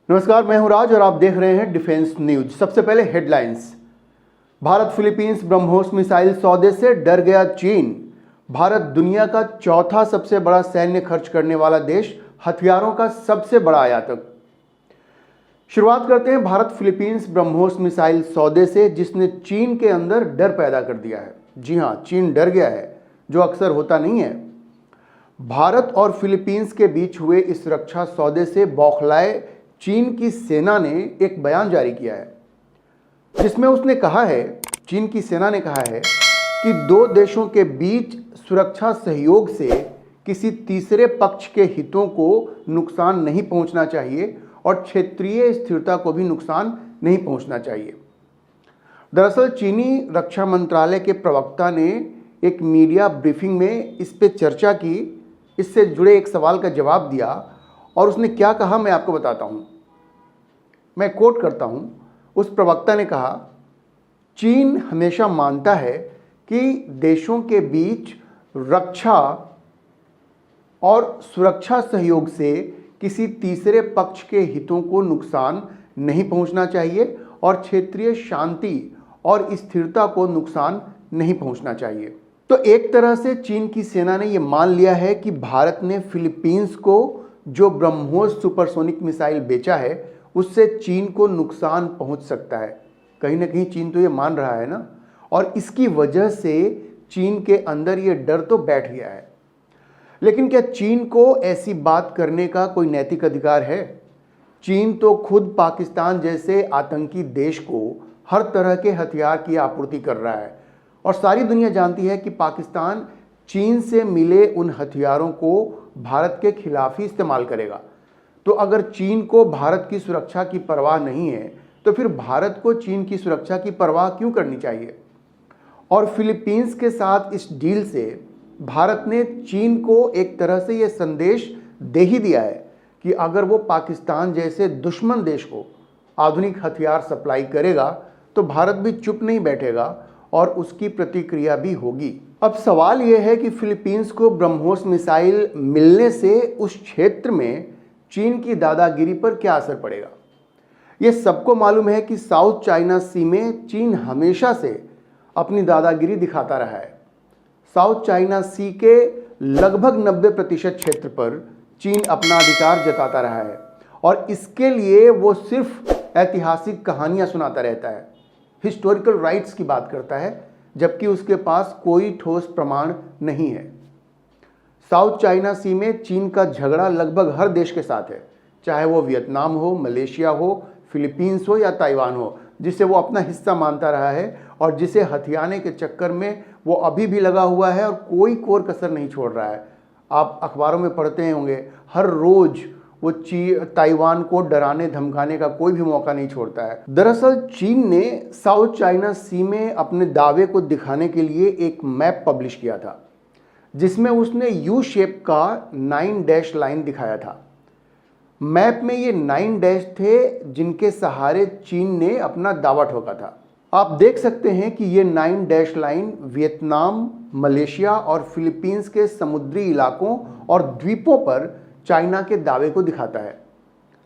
नमस्कार, मैं हूं राज और आप देख रहे हैं डिफेंस न्यूज। सबसे पहले headlines. Bharat Philippines BrahMos missile सौदे से डर गया चीन। भारत दुनिया का चौथा सबसे बड़ा सैन्य खर्च करने वाला देश, हथियारों का सबसे बड़ा आयातक। शुरुआत करते हैं भारत फिलीपींस ब्रह्मोस मिसाइल सौदे से, जिसने चीन के अंदर डर पैदा कर दिया है। जी हां, चीन डर गया है, जो अक्सर होता नहीं है। भारत और फिलीपींस के बीच हुए इस रक्षा सौदे से बौखलाए चीन की सेना ने एक बयान जारी किया है, जिसमें उसने कहा है, चीन की सेना ने कहा है कि दो देशों के बीच सुरक्षा सहयोग से किसी तीसरे पक्ष के हितों को नुकसान नहीं पहुंचना चाहिए और क्षेत्रीय स्थिरता को भी नुकसान नहीं पहुंचना चाहिए। दरअसल चीनी रक्षा मंत्रालय के प्रवक्ता ने एक मीडिया ब्रीफिंग में इस पे चर्चा की, इससे जुड़े एक सवाल का जवाब दिया और उसने क्या कहा मैं आपको बताता हूं। मैं कोट करता हूं, उस प्रवक्ता ने कहा, चीन हमेशा मानता है कि देशों के बीच रक्षा और सुरक्षा सहयोग से किसी तीसरे पक्ष के हितों को नुकसान नहीं पहुंचना चाहिए और क्षेत्रीय शांति और स्थिरता को नुकसान नहीं पहुंचना चाहिए। तो एक तरह से चीन की सेना ने यह मान लिया है कि भारत ने फिलीपींस को जो ब्रह्मोस सुपरसोनिक मिसाइल बेचा है, उससे चीन को नुकसान पहुंच सकता है। कहीं ना कहीं चीन तो ये मान रहा है ना, और इसकी वजह से चीन के अंदर ये डर तो बैठ गया है। लेकिन क्या चीन को ऐसी बात करने का कोई नैतिक अधिकार है? चीन तो खुद पाकिस्तान जैसे आतंकी देश को हर तरह के हथियार की आपूर्ति कर रहा है और सारी दुनिया जानती है कि पाकिस्तान चीन से मिले उन हथियारों को भारत के खिलाफ ही इस्तेमाल करेगा। तो अगर चीन को भारत की सुरक्षा की परवाह नहीं है, तो फिर भारत को चीन की सुरक्षा की परवाह क्यों करनी चाहिए? और फिलीपींस के साथ इस डील से भारत ने चीन को एक तरह से यह संदेश दे ही दिया है कि अगर वो पाकिस्तान जैसे दुश्मन देश को आधुनिक हथियार सप्लाई करेगा तो भारत भी चुप नहीं बैठेगा और उसकी प्रतिक्रिया भी होगी। अब सवाल यह है कि फिलीपींस को ब्रह्मोस मिसाइल मिलने से उस क्षेत्र में चीन की दादागिरी पर क्या असर पड़ेगा। यह सबको मालूम है कि साउथ चाइना सी में चीन हमेशा से अपनी दादागिरी दिखाता रहा है। साउथ चाइना सी के लगभग 90% क्षेत्र पर चीन अपना अधिकार जताता रहा है और इसके लिए वो सिर्फ ऐतिहासिक कहानियां सुनाता रहता है, हिस्टोरिकल राइट्स की बात करता है, जबकि उसके पास कोई ठोस प्रमाण नहीं है। साउथ चाइना सी में चीन का झगड़ा लगभग हर देश के साथ है, चाहे वो वियतनाम हो, मलेशिया हो, फिलीपींस हो या ताइवान हो, जिसे वो अपना हिस्सा मानता रहा है और जिसे हथियाने के चक्कर में वो अभी भी लगा हुआ है और कोई कोर कसर नहीं छोड़ रहा है। आप अखबारों में पढ़ते होंगे, हर रोज वो ताइवान को डराने धमकाने का कोई भी मौका नहीं छोड़ता है। दरअसल चीन ने साउथ चाइना सी में अपने दावे को दिखाने के लिए एक मैप पब्लिश किया था, जिसमें उसने यू शेप का 9 डैश लाइन दिखाया था। मैप में ये 9 डैश थे जिनके सहारे चीन ने अपना दावा ठोका था। आप देख सकते हैं कि ये 9 डैश लाइन वियतनाम, मलेशिया और फिलीपींस के समुद्री इलाकों और द्वीपों पर चाइना के दावे को दिखाता है।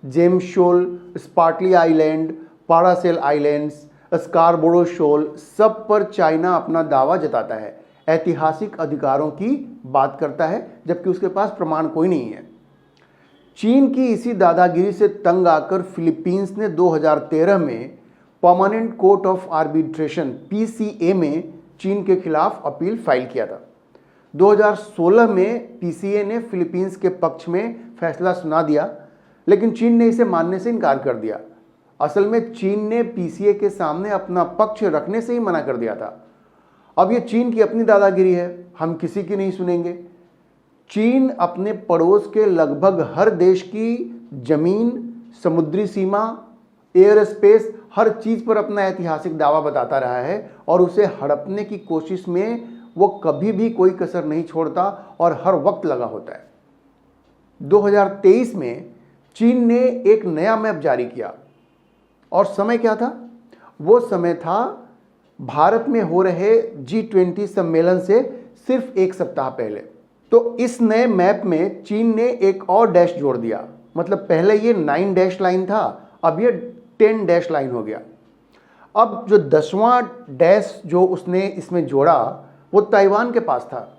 James Shoal, Spratly Island, Paracel Islands, Scarborough Shoal, सब पर चाइना अपना दावा जताता है, ऐतिहासिक अधिकारों की बात करता है, जबकि उसके पास प्रमाण कोई नहीं है। चीन की इसी दादागिरी से तंग आकर फिलीपींस ने 2013 में permanent court of arbitration PCA में चीन के खिलाफ अपील फाइल किया था। 2016 में PCA ने फिलीपींस के पक्ष में फैसला सुना दिया, लेकिन चीन ने इसे मानने से इनकार कर दिया। असल में चीन ने PCA के सामने अपना पक्ष रखने से ही मना कर दिया था। अब ये चीन की अपनी दादागिरी है, हम किसी की नहीं सुनेंगे। चीन अपने पड़ोस के लगभग हर देश की जमीन, समुद्री सीमा, एयर स्पेस, हर चीज पर अपना ऐतिहासिक दावा बताता रहा है और उसे हड़पने की कोशिश में वो कभी भी कोई कसर नहीं छोड़ता और हर वक्त लगा होता है। 2023 में चीन ने एक नया मैप जारी किया और समय क्या था? वो समय था भारत में हो रहे G20 सम्मेलन से सिर्फ एक सप्ताह पहले। तो इस नए मैप में चीन ने एक और डैश जोड़ दिया, मतलब पहले ये 9 डैश लाइन था, अब ये 10 डैश लाइन हो गया। अब जो 10वां डैश जो उसने इसमें जोड़ा वो ताइवान के पास था,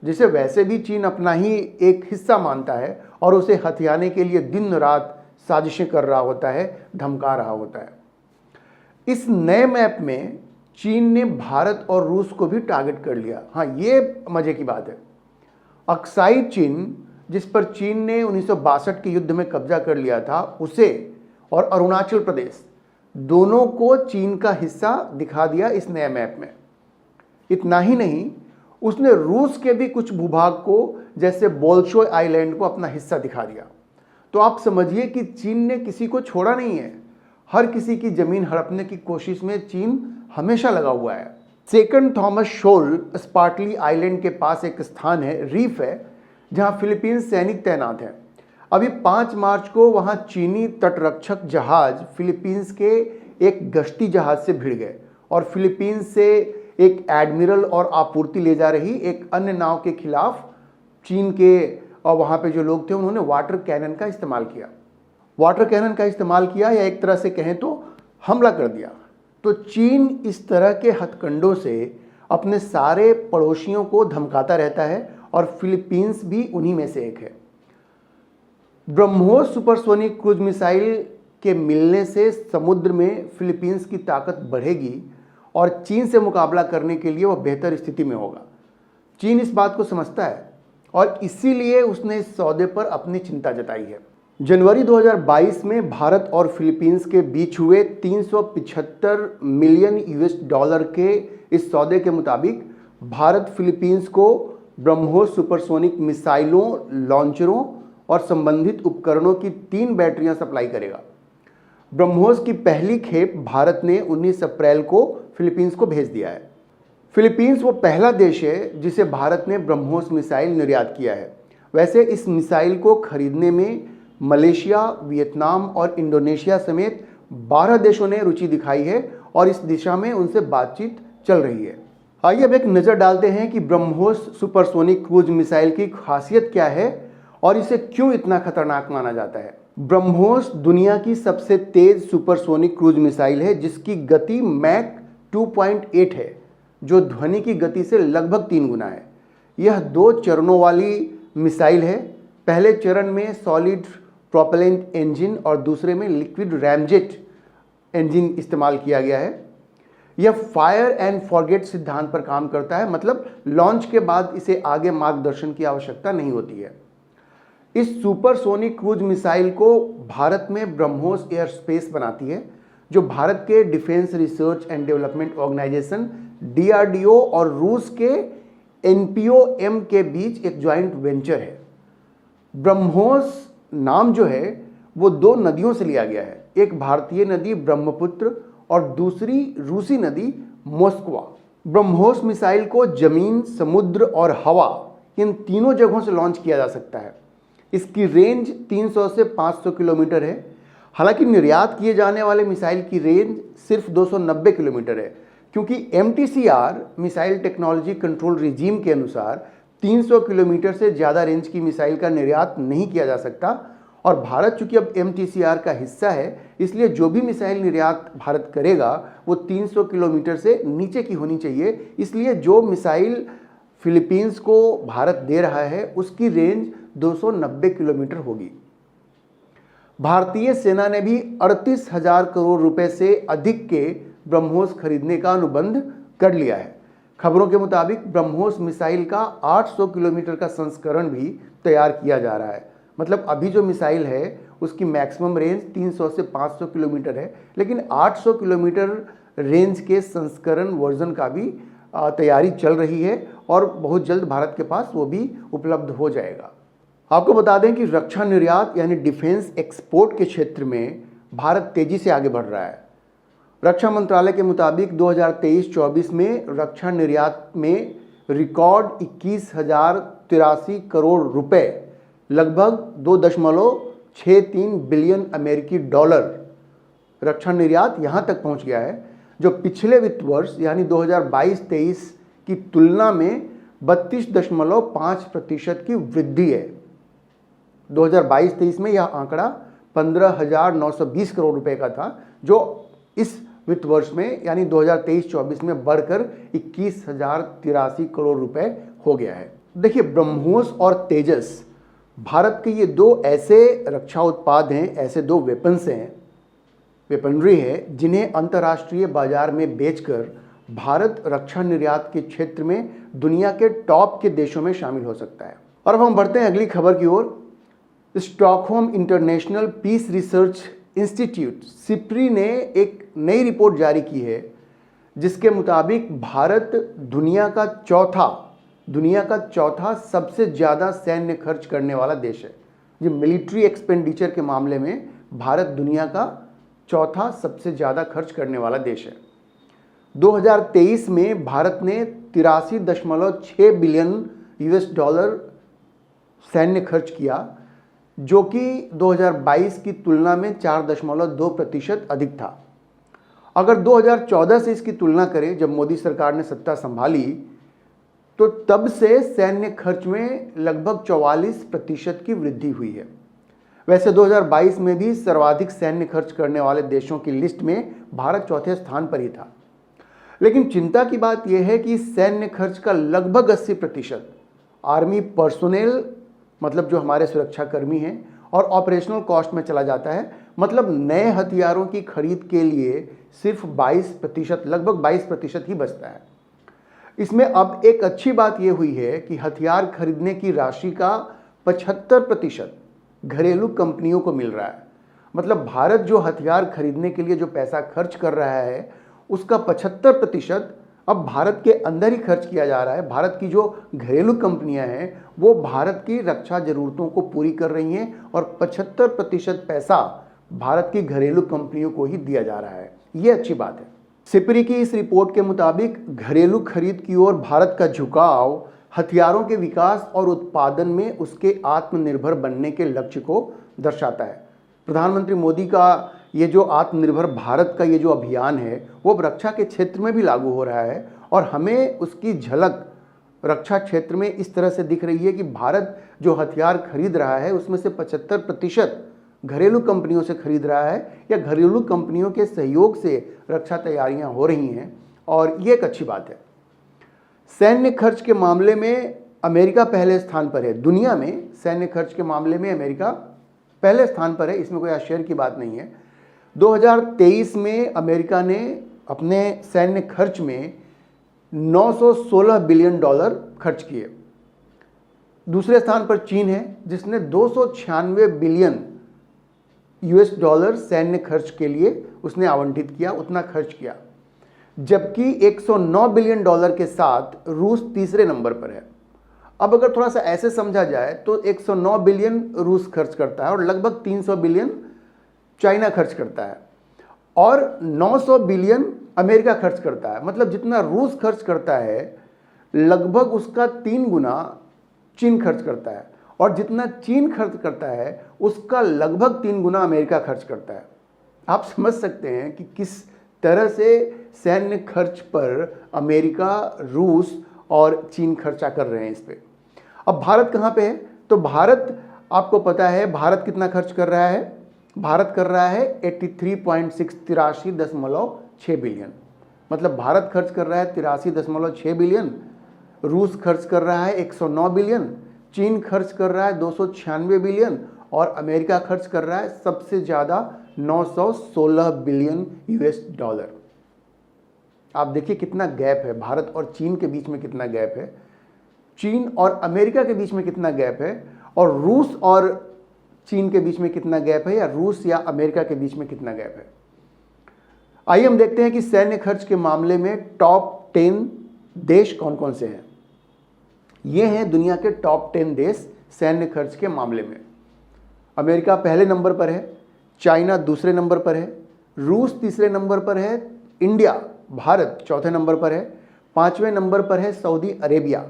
जिसे वैसे भी चीन अपना ही एक हिस्सा मानता है और उसे हथियाने के लिए दिन रात साजिशें कर रहा होता है, धमका रहा होता है। इस नए मैप में चीन ने भारत और रूस को भी टारगेट कर लिया। हाँ, ये मजे की बात है। अक्साई चीन, जिस पर चीन ने 1962 के युद्ध में कब्जा कर लिया था, उसे और अरुणाचल प्रदेश दोनों को चीन का हिस्सा दिखा दिया इस नए मैप में। इतना ही नहीं, उसने रूस के भी कुछ भूभाग को, जैसे बोल्शोय आइलैंड को, अपना हिस्सा दिखा दिया। तो आप समझिए कि चीन ने किसी को छोड़ा नहीं है। हर किसी की जमीन हड़पने की कोशिश में चीन हमेशा लगा हुआ है। सेकंड थॉमस शोल स्पार्टली आइलैंड के पास एक स्थान है, रीफ है, जहां फिलीपींस सैनिक तैनात हैं। अभी 5 मार्च को वहां चीनी तटरक्षक जहाज फिलीपींस के एक गश्ती जहाज से भिड़ गए और फिलीपींस से एक एडमिरल और आपूर्ति ले जा रही एक अन्य नाव के खिलाफ चीन के और वहां पे जो लोग थे उन्होंने वाटर कैनन का इस्तेमाल किया। वाटर कैनन का इस्तेमाल किया, या एक तरह से कहें तो हमला कर दिया। तो चीन इस तरह के हथकंडों से अपने सारे पड़ोसियों को धमकाता रहता है और फिलीपींस भी उन्हीं में से एक है। ब्रह्मोस सुपरसोनिक क्रूज मिसाइल के मिलने से समुद्र में फिलीपींस की ताकत बढ़ेगी और चीन से मुकाबला करने के लिए वह बेहतर स्थिति में होगा। चीन इस बात को समझता है और इसीलिए उसने इस सौदे पर अपनी चिंता जताई है। जनवरी 2022 में भारत और फिलीपींस के बीच हुए 375 मिलियन US$ के इस सौदे के मुताबिक भारत फिलीपींस को ब्रह्मोस सुपरसोनिक मिसाइलों, लॉन्चरों और संबंधित उपकरणों की 3 बैटरियां सप्लाई करेगा। ब्रह्मोस की पहली खेप भारत ने 19 अप्रैल को फिलीपींस को भेज दिया है। फिलीपींस वो पहला देश है जिसे भारत ने ब्रह्मोस मिसाइल निर्यात किया है। वैसे इस मिसाइल को खरीदने में मलेशिया, वियतनाम और इंडोनेशिया समेत 12 देशों ने रुचि दिखाई है और इस दिशा में उनसे बातचीत चल रही है। आइए अब एक नज़र डालते हैं कि ब्रह्मोस सुपरसोनिक क्रूज मिसाइल की खासियत क्या है और इसे क्यों इतना खतरनाक माना जाता है। ब्रह्मोस दुनिया की सबसे तेज सुपरसोनिक क्रूज मिसाइल है, जिसकी गति मैक 2.8 है, जो ध्वनि की गति से लगभग 3 गुना है। यह 2 चरणों वाली मिसाइल है। पहले चरण में सॉलिड प्रोपेलेंट इंजन और दूसरे में लिक्विड रैमजेट इंजन इस्तेमाल किया गया है। यह फायर एंड फॉरगेट सिद्धांत पर काम करता है, मतलब लॉन्च के बाद इसे आगे मार्गदर्शन की आवश्यकता नहीं होती है। इस सुपरसोनिक क्रूज मिसाइल को भारत में ब्रह्मोस एयर स्पेस बनाती है, जो भारत के defence research and development organisation DRDO और रूस के NPOM के बीच एक ज्वाइंट वेंचर है। ब्रह्मोस नाम जो है वो 2 नदियों से लिया गया है, एक भारतीय नदी ब्रह्मपुत्र और दूसरी रूसी नदी मोस्कवा। ब्रह्मोस मिसाइल को जमीन, समुद्र और हवा, इन तीनों जगहों से लॉन्च किया जा सकता है। इसकी रेंज 300 से 500 किलोमीटर है। हालांकि निर्यात किए जाने वाले मिसाइल की रेंज सिर्फ 290 किलोमीटर है, क्योंकि MTCR missile technology control regime के अनुसार 300 किलोमीटर से ज़्यादा रेंज की मिसाइल का निर्यात नहीं किया जा सकता। और भारत चूंकि अब MTCR का हिस्सा है, इसलिए जो भी मिसाइल निर्यात भारत करेगा वो 300 किलोमीटर से नीचे की होनी चाहिए। इसलिए जो मिसाइल फिलीपींस को भारत दे रहा है उसकी रेंज 290 किलोमीटर होगी। भारतीय सेना ने भी 38,000 करोड़ रुपए से अधिक के ब्रह्मोस खरीदने का अनुबंध कर लिया है। खबरों के मुताबिक ब्रह्मोस मिसाइल का 800 किलोमीटर का संस्करण भी तैयार किया जा रहा है। मतलब अभी जो मिसाइल है उसकी मैक्सिमम रेंज 300 से 500 किलोमीटर है, लेकिन 800 किलोमीटर रेंज के संस्करण वर्जन का भी तैयारी चल रही है और बहुत जल्द भारत के पास वो भी उपलब्ध हो जाएगा। आपको बता दें कि रक्षा निर्यात यानी डिफेंस एक्सपोर्ट के क्षेत्र में भारत तेजी से आगे बढ़ रहा है। रक्षा मंत्रालय के मुताबिक 2023-24 में रक्षा निर्यात में रिकॉर्ड 21,083 करोड़ रुपए, लगभग 2.63 बिलियन अमेरिकी डॉलर रक्षा निर्यात यहाँ तक पहुँच गया है, जो पिछले वित्त वर्ष यानी 2022-23 की तुलना में 32.5% की वृद्धि है। 2022-23 में यह आंकड़ा 15,920 करोड़ रुपए का था, जो इस वित्त वर्ष में यानी 2023-24 में बढ़कर 21,083 करोड़ रुपए हो गया है। देखिए, ब्रह्मोस और तेजस भारत के ये दो ऐसे रक्षा उत्पाद हैं, ऐसे दो वेपनरी है जिन्हें अंतर्राष्ट्रीय बाजार में बेचकर भारत रक्षा निर्यात के क्षेत्र में दुनिया के टॉप के देशों में शामिल हो सकता है। और अब हम बढ़ते हैं अगली खबर की ओर। Stockholm International Peace Research Institute SIPRI ने एक नई रिपोर्ट जारी की है, जिसके मुताबिक भारत दुनिया का चौथा सबसे ज़्यादा सैन्य खर्च करने वाला देश है। ये मिलिट्री एक्सपेंडिचर के मामले में भारत दुनिया का चौथा सबसे ज़्यादा खर्च करने वाला देश है। 2023 में भारत ने 83.6 बिलियन यूएस डॉलर सैन्य खर्च किया, जो कि 2022 की तुलना में 4.2% अधिक था। अगर 2014 से इसकी तुलना करें, जब मोदी सरकार ने सत्ता संभाली, तो तब से सैन्य खर्च में लगभग 44% की वृद्धि हुई है। वैसे 2022 में भी सर्वाधिक सैन्य खर्च करने वाले देशों की लिस्ट में भारत चौथे स्थान पर ही था। लेकिन चिंता की बात यह है कि सैन्य खर्च का लगभग 80% आर्मी पर्सोनेल, मतलब जो हमारे सुरक्षा कर्मी हैं, और ऑपरेशनल कॉस्ट में चला जाता है। मतलब नए हथियारों की खरीद के लिए सिर्फ 22%, लगभग 22% ही बचता है। इसमें अब एक अच्छी बात यह हुई है कि हथियार खरीदने की राशि का 75% घरेलू कंपनियों को मिल रहा है। मतलब भारत जो हथियार खरीदने के लिए जो पैसा खर्च कर रहा है, उसका 75% अब भारत के अंदर ही खर्च किया जा रहा है। भारत की जो घरेलू कंपनियां हैं वो भारत की रक्षा जरूरतों को पूरी कर रही हैं और 75% पैसा भारत की घरेलू कंपनियों को ही दिया जा रहा है। ये अच्छी बात है। सिप्री की इस रिपोर्ट के मुताबिक घरेलू खरीद की ओर भारत का झुकाव हथियारों के विकास और उत्पादन में उसके आत्मनिर्भर बनने के लक्ष्य को दर्शाता है। प्रधानमंत्री मोदी का ये जो आत्मनिर्भर भारत का ये जो अभियान है, वो रक्षा के क्षेत्र में भी लागू हो रहा है और हमें उसकी झलक रक्षा क्षेत्र में इस तरह से दिख रही है कि भारत जो हथियार खरीद रहा है उसमें से 75% घरेलू कंपनियों से खरीद रहा है या घरेलू कंपनियों के सहयोग से रक्षा तैयारियां हो रही हैं, और ये एक अच्छी बात है। सैन्य खर्च के मामले में अमेरिका पहले स्थान पर है। दुनिया में सैन्य खर्च के मामले में अमेरिका पहले स्थान पर है, इसमें कोई आश्चर्य की बात नहीं है। 2023 में अमेरिका ने अपने सैन्य खर्च में 916 बिलियन डॉलर खर्च किए। दूसरे स्थान पर चीन है, जिसने 296 बिलियन यूएस डॉलर सैन्य खर्च के लिए उसने आवंटित किया, उतना खर्च किया। जबकि 109 बिलियन डॉलर के साथ रूस तीसरे नंबर पर है। अब अगर थोड़ा सा ऐसे समझा जाए तो 109 बिलियन रूस खर्च करता है और लगभग 300 बिलियन चाइना खर्च करता है और 900 बिलियन अमेरिका खर्च करता है। मतलब जितना रूस खर्च करता है लगभग उसका 3 गुना चीन खर्च करता है, और जितना चीन खर्च करता है उसका लगभग 3 गुना अमेरिका खर्च करता है। आप समझ सकते हैं कि किस तरह से सैन्य खर्च पर अमेरिका, रूस और चीन खर्चा कर रहे हैं इस पे। अब भारत कहाँ पे है? तो भारत, आपको पता है भारत कितना खर्च कर रहा है? भारत कर रहा है 83.6 बिलियन। मतलब भारत खर्च कर रहा है 83.6 बिलियन, रूस खर्च कर रहा है 109 बिलियन, चीन खर्च कर रहा है 296 बिलियन और अमेरिका खर्च कर रहा है सबसे ज़्यादा 916 बिलियन यूएस डॉलर। आप देखिए कितना गैप है, भारत और चीन के बीच में कितना गैप है, चीन और अमेरिका के बीच में कितना गैप है, और रूस और चीन के बीच में कितना गैप है, या रूस या अमेरिका के बीच में कितना गैप है। आइए हम देखते हैं कि सैन्य खर्च के मामले में टॉप 10 देश कौन कौन से हैं। ये हैं दुनिया के टॉप 10 देश सैन्य खर्च के मामले में। अमेरिका पहले नंबर पर है, चाइना दूसरे नंबर पर है, रूस तीसरे नंबर पर है, इंडिया भारत चौथे नंबर पर है, 5वें नंबर पर है सऊदी अरेबिया,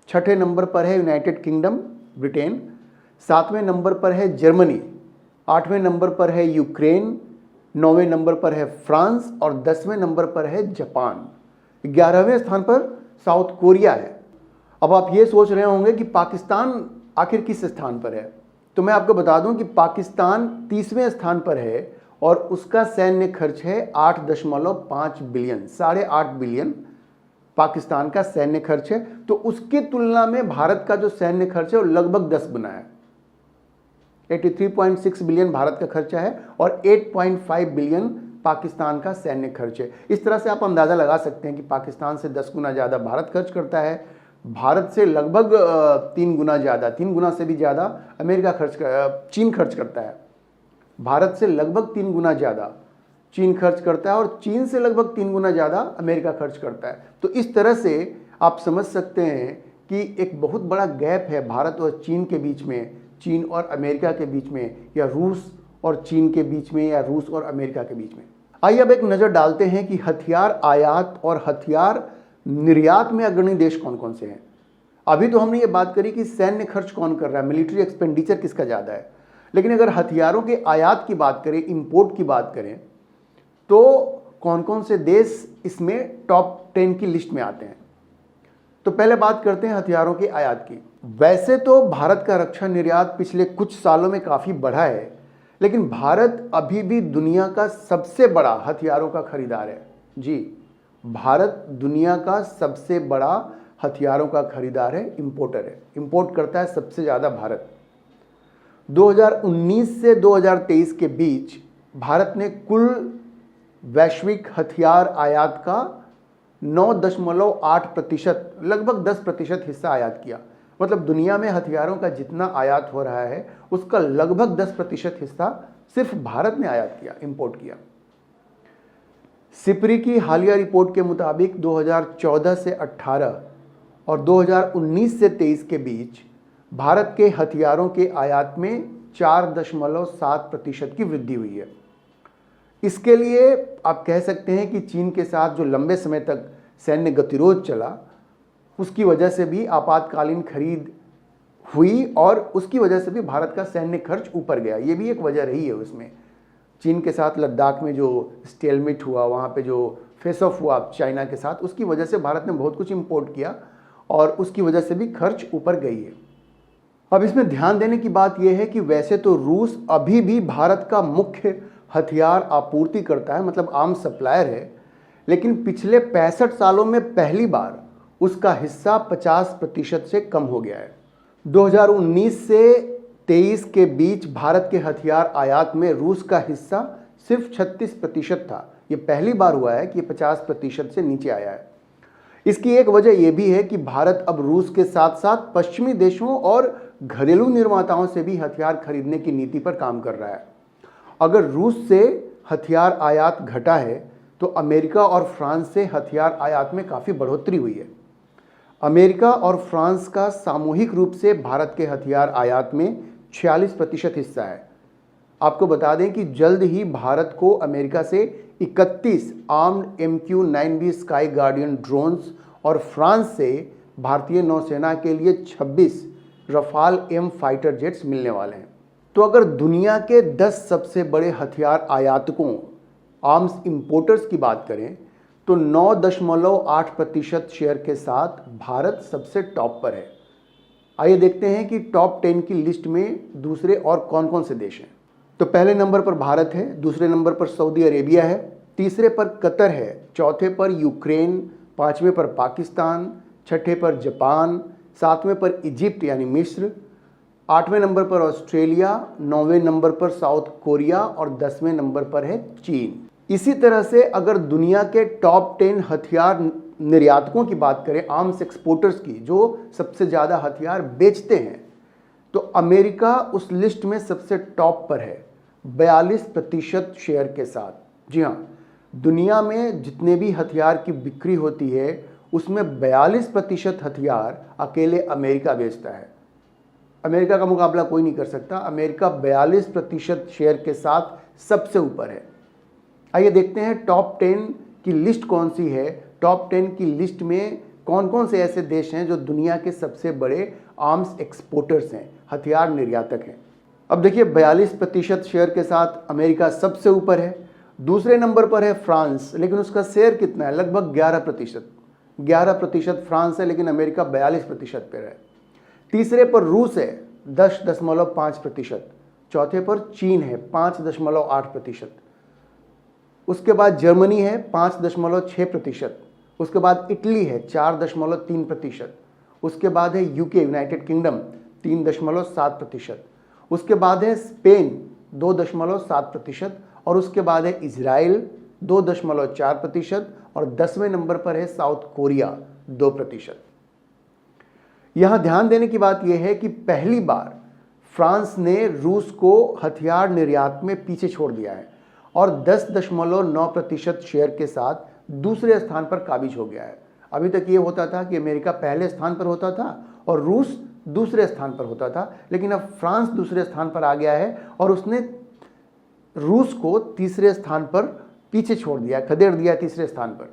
6ठे नंबर पर है यूनाइटेड किंगडम ब्रिटेन, 7वें नंबर पर है जर्मनी, 8वें नंबर पर है यूक्रेन, 9वें नंबर पर है फ्रांस और 10वें नंबर पर है जापान। 11वें स्थान पर साउथ कोरिया है। अब आप ये सोच रहे होंगे कि पाकिस्तान आखिर किस स्थान पर है। तो मैं आपको बता दूं कि पाकिस्तान 30वें स्थान पर है और उसका सैन्य खर्च है 8.5 बिलियन, 8.5 बिलियन पाकिस्तान का सैन्य खर्च है। तो उसकी तुलना में भारत का जो सैन्य खर्च है वो लगभग 10 गुना है। 83.6 बिलियन भारत का खर्चा है और 8.5 बिलियन पाकिस्तान का सैन्य खर्च है। इस तरह से आप अंदाज़ा लगा सकते हैं कि पाकिस्तान से 10 गुना ज़्यादा भारत खर्च करता है, भारत से लगभग 3 गुना ज़्यादा, 3 गुना से भी ज़्यादा चीन खर्च करता है। भारत से लगभग 3 गुना ज़्यादा चीन खर्च करता है और चीन से लगभग 3 गुना ज़्यादा अमेरिका खर्च करता है। तो इस तरह से आप समझ सकते हैं कि एक बहुत बड़ा गैप है भारत और चीन के बीच में, चीन और अमेरिका के बीच में, या रूस और चीन के बीच में, या रूस और अमेरिका के बीच में। आइए अब एक नज़र डालते हैं कि हथियार आयात और हथियार निर्यात में अग्रणी देश कौन कौन से हैं। अभी तो हमने ये बात करी कि सैन्य खर्च कौन कर रहा है, मिलिट्री एक्सपेंडिचर किसका ज़्यादा है, लेकिन अगर हथियारों के आयात की बात करें, इंपोर्ट की बात करें, तो कौन कौन से देश इसमें टॉप 10 की लिस्ट में आते हैं। तो पहले बात करते हैं हथियारों के आयात की। वैसे तो भारत का रक्षा निर्यात पिछले कुछ सालों में काफ़ी बढ़ा है, लेकिन भारत अभी भी दुनिया का सबसे बड़ा हथियारों का खरीदार है। जी, भारत दुनिया का सबसे बड़ा हथियारों का खरीदार है, इंपोर्टर है, इंपोर्ट करता है सबसे ज़्यादा भारत। 2019 से 2023 के बीच भारत ने कुल वैश्विक हथियार आयात का 9.8%, लगभग 10% हिस्सा आयात किया। मतलब दुनिया में हथियारों का जितना आयात हो रहा है उसका लगभग 10% हिस्सा सिर्फ भारत ने आयात किया, इंपोर्ट किया। सिपरी की हालिया रिपोर्ट के मुताबिक 2014 से 18 और 2019 से 23 के बीच भारत के हथियारों के आयात में 4.7% की वृद्धि हुई है। इसके लिए आप कह सकते हैं कि चीन के साथ जो लंबे समय तक सैन्य गतिरोध चला, उसकी वजह से भी आपातकालीन खरीद हुई और उसकी वजह से भी भारत का सैन्य खर्च ऊपर गया। ये भी एक वजह रही है उसमें। चीन के साथ लद्दाख में जो स्टेलमेट हुआ, वहाँ पे जो फेस ऑफ हुआ चाइना के साथ, उसकी वजह से भारत ने बहुत कुछ इंपोर्ट किया और उसकी वजह से भी खर्च ऊपर गई है। अब इसमें ध्यान देने की बात यह है कि वैसे तो रूस अभी भी भारत का मुख्य हथियार आपूर्ति करता है, मतलब आर्म सप्लायर है, लेकिन पिछले 65 सालों में पहली बार उसका हिस्सा 50% से कम हो गया है। 2019 से 23 के बीच भारत के हथियार आयात में रूस का हिस्सा सिर्फ 36% था। ये पहली बार हुआ है कि ये 50% से नीचे आया है। इसकी एक वजह यह भी है कि भारत अब रूस के साथ साथ पश्चिमी देशों और घरेलू निर्माताओं से भी हथियार खरीदने की नीति पर काम कर रहा है। अगर रूस से हथियार आयात घटा है तो अमेरिका और फ्रांस से हथियार आयात में काफ़ी बढ़ोतरी हुई है। अमेरिका और फ्रांस का सामूहिक रूप से भारत के हथियार आयात में 46% हिस्सा है। आपको बता दें कि जल्द ही भारत को अमेरिका से 31 armed MQ-9B sky guardian drones और फ्रांस से भारतीय नौसेना के लिए 26 रफाल M फाइटर जेट्स मिलने वाले हैं। तो अगर दुनिया के 10 सबसे बड़े हथियार आयातकों, आर्म्स इंपोर्टर्स की बात करें तो 9.8% शेयर के साथ भारत सबसे टॉप पर है। आइए देखते हैं कि टॉप 10 की लिस्ट में दूसरे और कौन कौन से देश हैं। तो पहले नंबर पर भारत है, दूसरे नंबर पर सऊदी अरेबिया है, तीसरे पर कतर है, चौथे पर यूक्रेन, पांचवें पर पाकिस्तान, छठे पर जापान, सातवें पर इजिप्ट यानी मिस्र, आठवें नंबर पर ऑस्ट्रेलिया, नौवें नंबर पर साउथ कोरिया और 10वें नंबर पर है चीन। इसी तरह से अगर दुनिया के टॉप 10 हथियार निर्यातकों की बात करें, आर्म्स एक्सपोर्टर्स की, जो सबसे ज़्यादा हथियार बेचते हैं, तो अमेरिका उस लिस्ट में सबसे टॉप पर है 42% शेयर के साथ। जी हाँ, दुनिया में जितने भी हथियार की बिक्री होती है उसमें 42% हथियार अकेले अमेरिका बेचता है। अमेरिका का मुकाबला कोई नहीं कर सकता। अमेरिका 42% शेयर के साथ सबसे ऊपर है। आइए देखते हैं टॉप 10 की लिस्ट कौन सी है। टॉप 10 की लिस्ट में कौन कौन से ऐसे देश हैं जो दुनिया के सबसे बड़े आर्म्स एक्सपोर्टर्स हैं, हथियार निर्यातक हैं। अब देखिए 42% शेयर के साथ अमेरिका सबसे ऊपर है। दूसरे नंबर पर है फ्रांस, लेकिन उसका शेयर कितना है? लगभग 11% फ्रांस है, लेकिन अमेरिका 42% पर है। तीसरे पर रूस है 10.5%। चौथे पर चीन है 5.8%। उसके बाद जर्मनी है 5.6%। उसके बाद इटली है 4.3%। उसके बाद है यूके यूनाइटेड किंगडम 3.7%। उसके बाद है स्पेन 2.7% और उसके बाद है इजराइल 2.4% और 10वें नंबर पर है साउथ कोरिया 2%। यहां ध्यान देने की बात यह है कि पहली बार फ्रांस ने रूस को हथियार निर्यात में पीछे छोड़ दिया है और 10.9% शेयर के साथ दूसरे स्थान पर काबिज हो गया है। अभी तक ये होता था कि अमेरिका पहले स्थान पर होता था और रूस दूसरे स्थान पर होता था, लेकिन अब फ्रांस दूसरे स्थान पर आ गया है और उसने रूस को तीसरे स्थान पर पीछे छोड़ दिया, खदेड़ दिया तीसरे स्थान पर।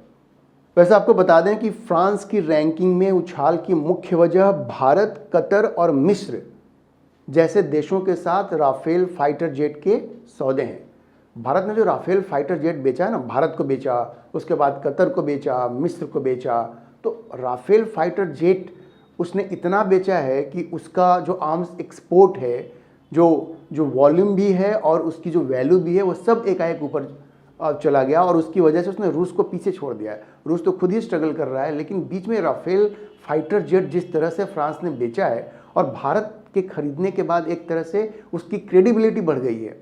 वैसे आपको बता दें कि फ्रांस की रैंकिंग में उछाल की मुख्य वजह भारत, कतर और मिस्र जैसे देशों के साथ राफेल फाइटर जेट के सौदे हैं। भारत ने जो राफेल फाइटर जेट बेचा है ना, भारत को बेचा, उसके बाद कतर को बेचा, मिस्र को बेचा, तो राफेल फाइटर जेट उसने इतना बेचा है कि उसका जो आर्म्स एक्सपोर्ट है, जो वॉल्यूम भी है और उसकी जो वैल्यू भी है, वो सब एकाएक ऊपर चला गया और उसकी वजह से उसने रूस को पीछे छोड़ दिया है। रूस तो खुद ही स्ट्रगल कर रहा है, लेकिन बीच में राफेल फाइटर जेट जिस तरह से फ्रांस ने बेचा है और भारत के खरीदने के बाद एक तरह से उसकी क्रेडिबिलिटी बढ़ गई है।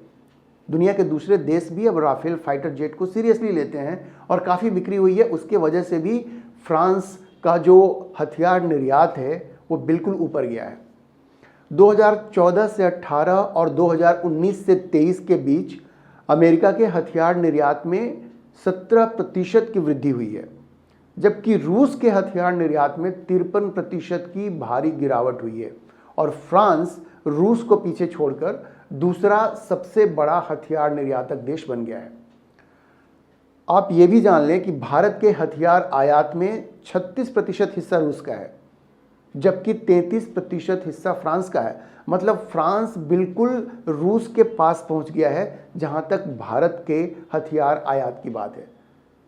दुनिया के दूसरे देश भी अब राफेल फाइटर जेट को सीरियसली लेते हैं और काफ़ी बिक्री हुई है। उसके वजह से भी फ्रांस का जो हथियार निर्यात है वो बिल्कुल ऊपर गया है। 2014 से 18 और 2019 से 23 के बीच अमेरिका के हथियार निर्यात में 17% की वृद्धि हुई है, जबकि रूस के हथियार निर्यात में 53% की भारी गिरावट हुई है और फ्रांस रूस को पीछे छोड़कर दूसरा सबसे बड़ा हथियार निर्यातक देश बन गया है। आप ये भी जान लें कि भारत के हथियार आयात में 36% हिस्सा रूस का है, जबकि 33% हिस्सा फ्रांस का है। मतलब फ्रांस बिल्कुल रूस के पास पहुंच गया है जहां तक भारत के हथियार आयात की बात है।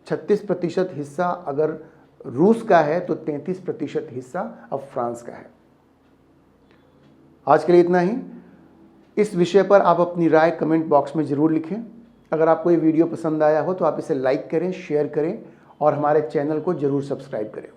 36% हिस्सा अगर रूस का है तो 33% हिस्सा अब फ्रांस का है। आज के लिए इतना ही। इस विषय पर आप अपनी राय कमेंट बॉक्स में ज़रूर लिखें। अगर आपको ये वीडियो पसंद आया हो तो आप इसे लाइक करें, शेयर करें और हमारे चैनल को ज़रूर सब्सक्राइब करें।